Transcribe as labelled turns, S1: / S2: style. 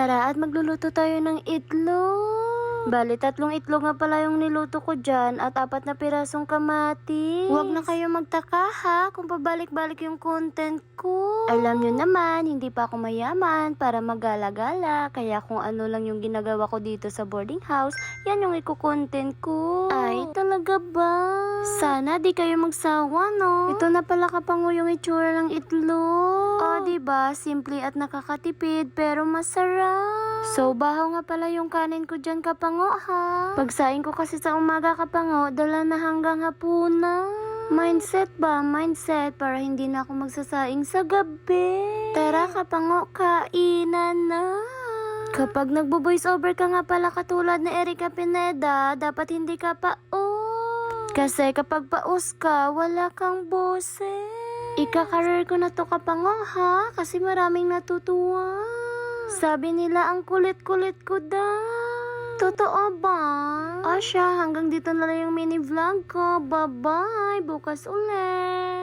S1: Tara at magluluto tayo ng itlog. Bali, 3 itlog nga pala yung niluto ko dyan at 4 na pirasong kamatis. Huwag na kayo magtaka ha kung pabalik-balik yung content ko. Alam nyo naman, hindi pa ako mayaman para magala-gala. Kaya kung ano lang yung ginagawa ko dito sa boarding house, yan yung iko-content ko. Ay, talaga ba? Sana di kayo magsawa, no? Ito na pala kapango yung itsura ng itlog. O, diba? Simple at nakakatipid pero masarap. So, bahaw nga pala yung kanin ko dyan kapango ha. Pagsaing ko kasi sa umaga kapango, dala na hanggang hapunan. Mindset ba? Mindset para hindi na ako magsasaing sa gabi. Tara kapango, kainan na. Kapag nagbo-voice over ka nga pala katulad ni Erica Pineda, dapat hindi ka paus. Kasi kapag paus ka, wala kang boses. Ika-career ko na to kapango ha, kasi maraming natutuwa. Sabi nila ang kulit-kulit ko daw. Totoo ba? Asya, hanggang dito na lang yung mini vlog ko. Bye-bye, bukas ulit.